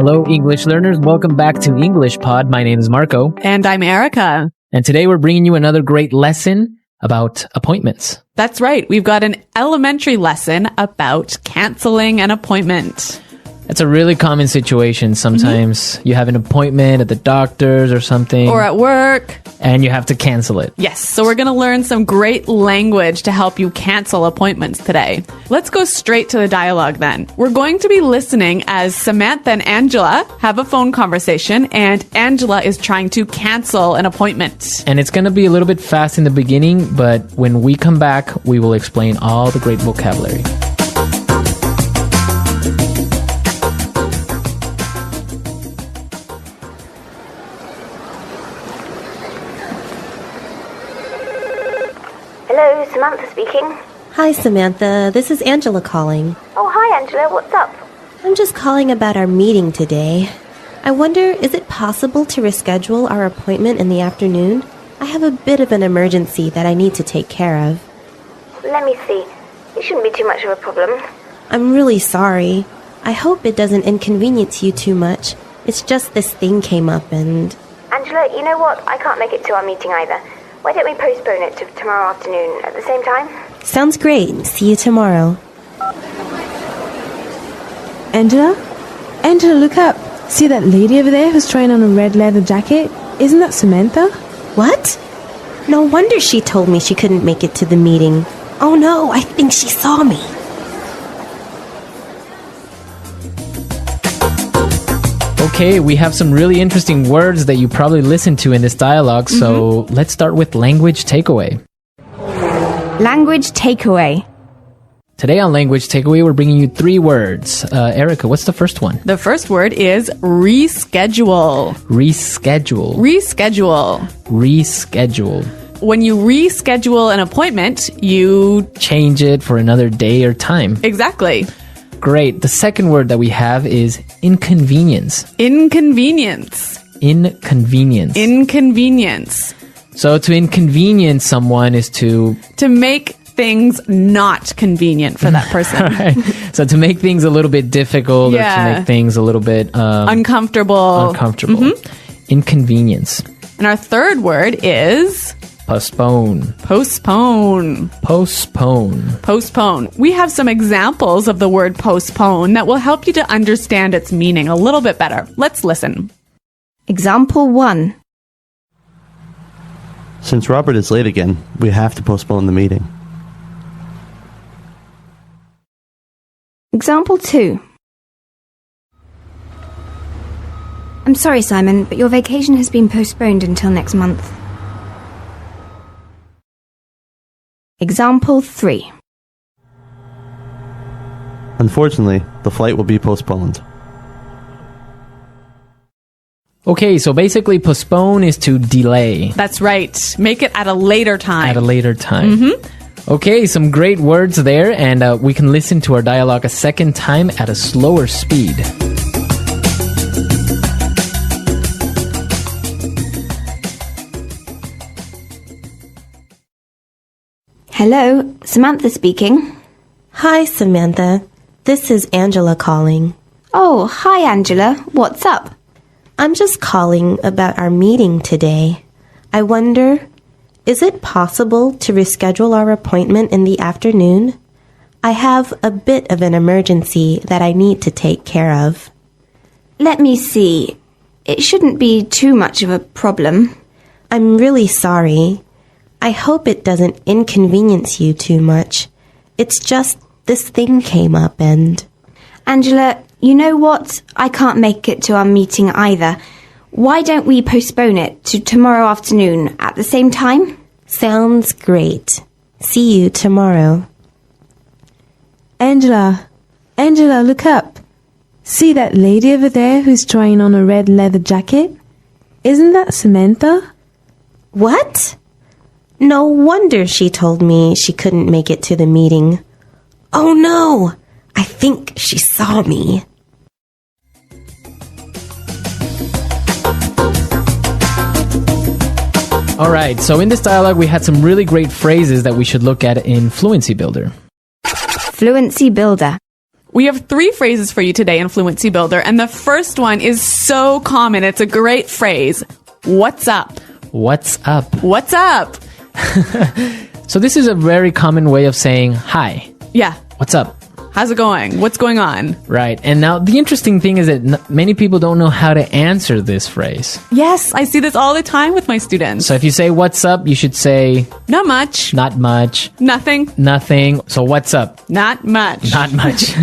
Hello, English learners. Welcome back to English Pod. My name is Marco. And I'm Erica. And today we're bringing you another great lesson about appointments. That's right. We've got an elementary lesson about canceling an appointment. It's a really common situation. Sometimes you have an appointment at the doctor's or something. Or at work. And you have to cancel it. Yes. So we're going to learn some great language to help you cancel appointments today. Let's go straight to the dialogue then. We're going to be listening as Samantha and Angela have a phone conversation, and Angela is trying to cancel an appointment. And it's going to be a little bit fast in the beginning, but when we come back, we will explain all the great vocabulary. Hello, Samantha speaking. Hi, Samantha. This is Angela calling. Oh, hi, Angela. What's up? I'm just calling about our meeting today. I wonder, is it possible to reschedule our appointment in the afternoon? I have a bit of an emergency that I need to take care of. Let me see. It shouldn't be too much of a problem. I'm really sorry. I hope it doesn't inconvenience you too much. It's just this thing came up and... Angela, you know what? I can't make it to our meeting either. Why don't we postpone it to tomorrow afternoon at the same time? Sounds great. See you tomorrow. Angela? Angela, look up. See that lady over there who's trying on a red leather jacket? Isn't that Samantha? What? No wonder she told me she couldn't make it to the meeting. Oh no, I think she saw me. Okay, we have some really interesting words that you probably listened to in this dialogue, so let's start with language takeaway. Language takeaway. Today on Language Takeaway, we're bringing you 3 words. Erica, what's the first one? The first word is reschedule. Reschedule. Reschedule. Reschedule. When you reschedule an appointment, you... Change it for another day or time. Exactly. Great. The second word that we have is inconvenience. Inconvenience. Inconvenience. Inconvenience. So to inconvenience someone is to... To make things not convenient for that person. Right. So to make things a little bit difficult or to make things a little bit... uncomfortable. Inconvenience. And our third word is... Postpone. Postpone. Postpone. Postpone. We have some examples of the word postpone that will help you to understand its meaning a little bit better. Let's listen. Example 1. Since Robert is late again, we have to postpone the meeting. Example 2. I'm sorry, Simon, but your vacation has been postponed until next month. Example 3. Unfortunately, the flight will be postponed. Okay, so basically postpone is to delay. That's right. Make it at a later time. At a later time. Okay, some great words there, and we can listen to our dialogue a second time at a slower speed. Hello, Samantha speaking. Hi, Samantha. This is Angela calling. Oh, hi, Angela. What's up? I'm just calling about our meeting today. I wonder, is it possible to reschedule our appointment in the afternoon? I have a bit of an emergency that I need to take care of. Let me see. It shouldn't be too much of a problem. I'm really sorry. I hope it doesn't inconvenience you too much. It's just this thing came up and... Angela, you know what? I can't make it to our meeting either. Why don't we postpone it to tomorrow afternoon at the same time? Sounds great. See you tomorrow. Angela, look up. See that lady over there who's trying on a red leather jacket? Isn't that Samantha? What? No wonder she told me she couldn't make it to the meeting. Oh no! I think she saw me. All right, so in this dialogue, we had some really great phrases that we should look at in Fluency Builder. Fluency Builder. We have 3 phrases for you today in Fluency Builder, and the first one is so common. It's a great phrase. What's up? What's up? What's up? So this is a very common way of saying hi. Yeah. What's up? How's it going? What's going on? Right. And now the interesting thing is that many people don't know how to answer this phrase. Yes, I see this all the time with my students. So if you say what's up, you should say Not much. not much, Nothing. nothing. So what's up? Not much. Not much.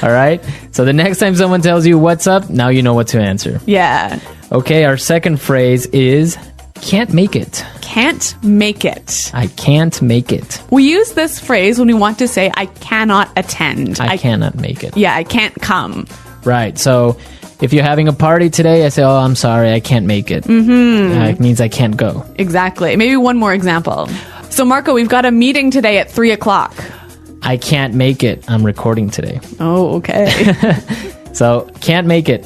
All right. So the next time someone tells you what's up, now you know what to answer. Yeah. Okay. Our second phrase is can't make it. Can't make it. I can't make it. We use this phrase when we want to say I cannot attend. I cannot make it. Yeah, I can't come. Right. So if you're having a party today, I say, oh, I'm sorry, I can't make it. It means I can't go. Exactly. Maybe one more example. So Marco, we've got a meeting today at 3:00. I can't make it. I'm recording today. Oh, okay. So can't make it.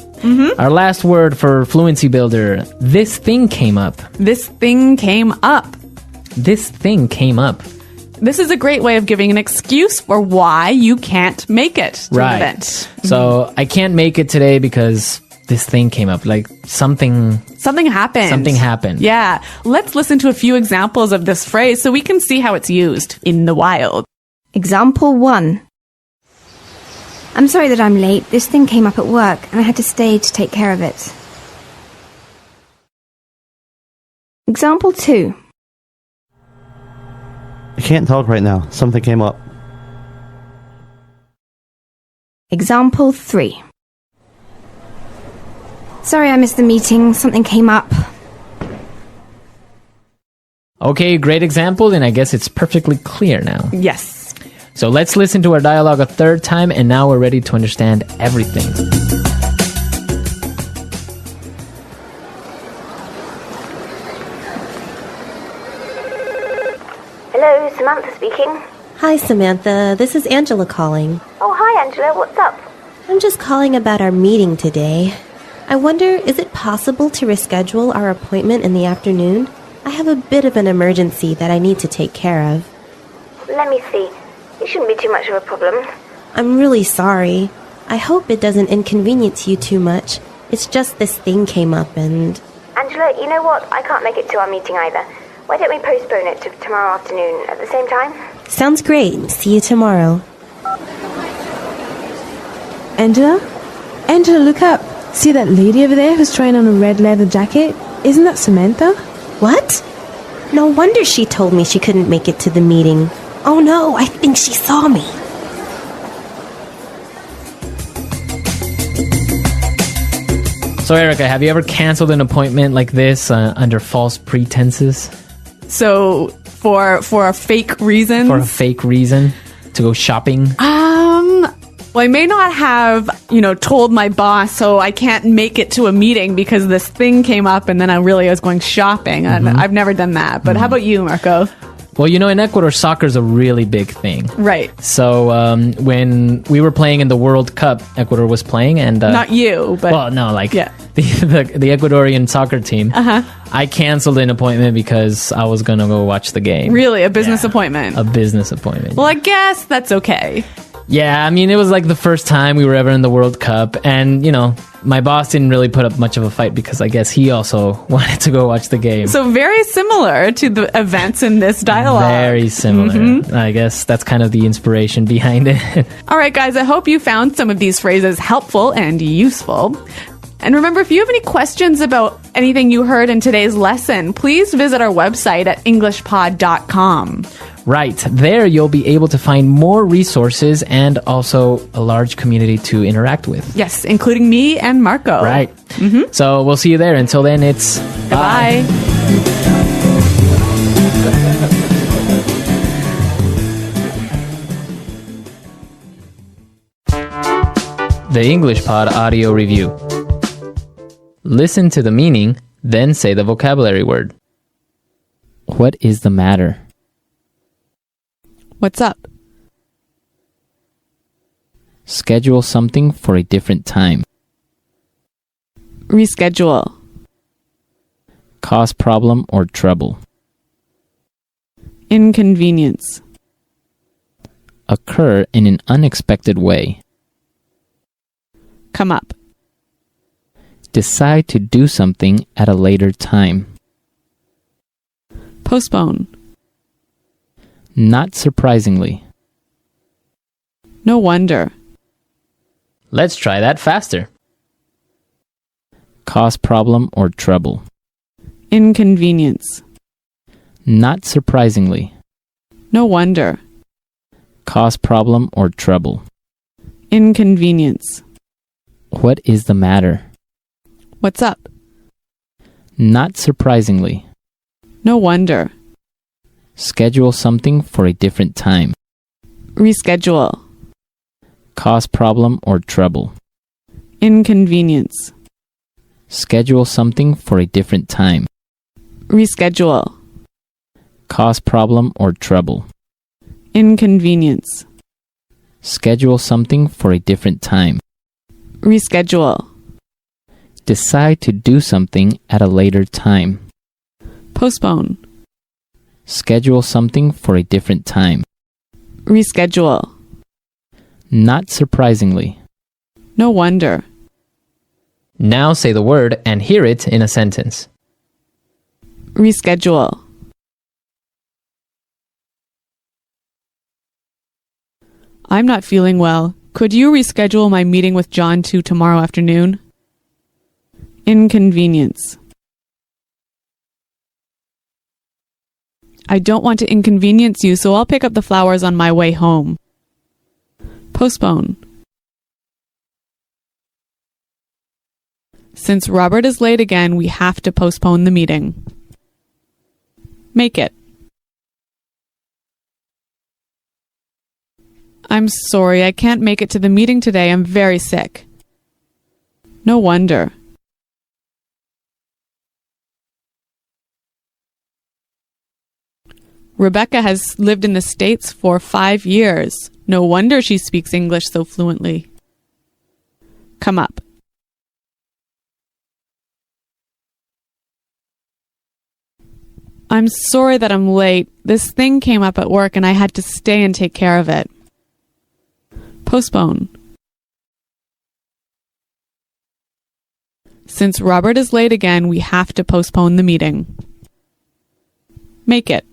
Our last word for Fluency Builder. This thing came up. This thing came up. This thing came up. This is a great way of giving an excuse for why you can't make it to an event. So I can't make it today because this thing came up. Like something happened. Something happened. Yeah. Let's listen to a few examples of this phrase so we can see how it's used in the wild. Example 1. I'm sorry that I'm late. This thing came up at work and I had to stay to take care of it. Example 2. I can't talk right now. Something came up. Example 3. Sorry I missed the meeting. Something came up. Okay, great example, and I guess it's perfectly clear now. Yes. So let's listen to our dialogue a third time, and now we're ready to understand everything. Hello, Samantha speaking. Hi, Samantha. This is Angela calling. Oh, hi, Angela. What's up? I'm just calling about our meeting today. I wonder, is it possible to reschedule our appointment in the afternoon? I have a bit of an emergency that I need to take care of. Let me see. It shouldn't be too much of a problem. I'm really sorry. I hope it doesn't inconvenience you too much. It's just this thing came up and... Angela, you know what? I can't make it to our meeting either. Why don't we postpone it to tomorrow afternoon at the same time? Sounds great. See you tomorrow. Angela? Angela, look up. See that lady over there who's trying on a red leather jacket? Isn't that Samantha? What? No wonder she told me she couldn't make it to the meeting. Oh no, I think she saw me. So Erica, have you ever canceled an appointment like this under false pretenses? So for a fake reason? For a fake reason? To go shopping? Well, I may not have, told my boss, so I can't make it to a meeting because this thing came up and then I was going shopping. And I've never done that. But how about you, Marco? Well, in Ecuador, soccer is a really big thing. Right. So when we were playing in the World Cup, Ecuador was playing, and not you, but well, no, like yeah. the Ecuadorian soccer team. I canceled an appointment because I was gonna go watch the game. Really, a business appointment. A business appointment. Well, I guess that's okay. Yeah, I mean, it was like the first time we were ever in the World Cup, and my boss didn't really put up much of a fight because I guess he also wanted to go watch the game. So very similar to the events in this dialogue. Very similar. I guess that's kind of the inspiration behind it. All right, guys, I hope you found some of these phrases helpful and useful. And remember, if you have any questions about anything you heard in today's lesson, please visit our website at englishpod.com. Right. There you'll be able to find more resources and also a large community to interact with. Yes, including me and Marco. Right. So we'll see you there. Until then, it's bye. The English Pod Audio Review. Listen to the meaning, then say the vocabulary word. What is the matter? What's up? Schedule something for a different time. Reschedule. Cause problem or trouble. Inconvenience. Occur in an unexpected way. Come up. Decide to do something at a later time. Postpone. Not surprisingly. No wonder. Let's try that faster. Cause problem or trouble. Inconvenience. Not surprisingly. No wonder. Cause problem or trouble. Inconvenience. What is the matter? What's up? Not surprisingly. No wonder. Schedule something for a different time. Reschedule. Cause problem or trouble. Inconvenience. Schedule something for a different time. Reschedule. Cause problem or trouble. Inconvenience. Schedule something for a different time. Reschedule. Decide to do something at a later time. Postpone. Schedule something for a different time. Reschedule. Not surprisingly. No wonder. Now say the word and hear it in a sentence. Reschedule. I'm not feeling well. Could you reschedule my meeting with John to tomorrow afternoon? Inconvenience. I don't want to inconvenience you, so I'll pick up the flowers on my way home. Postpone. Since Robert is late again, we have to postpone the meeting. Make it. I'm sorry, I can't make it to the meeting today. I'm very sick. No wonder. Rebecca has lived in the States for 5 years. No wonder she speaks English so fluently. Come up. I'm sorry that I'm late. This thing came up at work and I had to stay and take care of it. Postpone. Since Robert is late again, we have to postpone the meeting. Make it.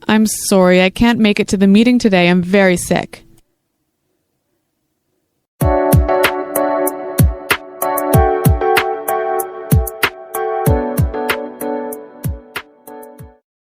I'm sorry, I can't make it to the meeting today. I'm very sick.